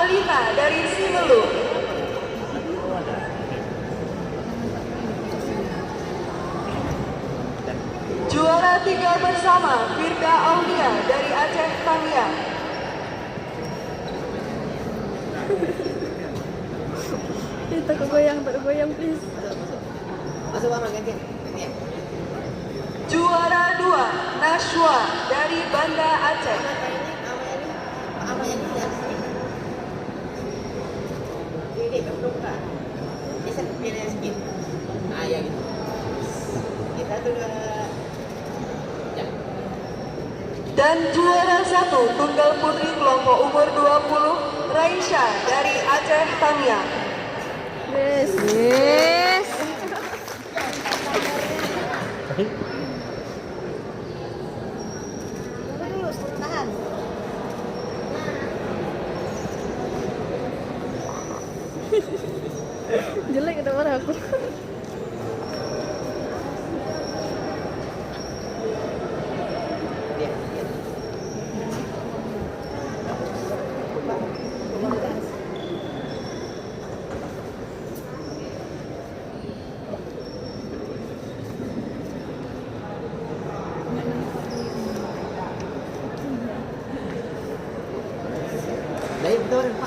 Alina dari Simelu. Juara 3 bersama Firda Aulia dari Aceh Tamiang. Itu tergoyang please. Masuk Mama ganti. Juara 2 Nashwa dari Banda Aceh. Apa ini ya? Ini belum kan? Bisa pilih sedikit. Ah ya gitu. Kita tuh ya. Dan juara 1 tunggal putri kelompok umur 20 Raisya dari Aceh Tamiang. Yes. Tahan. Jelek ada marah aku. Dari betul.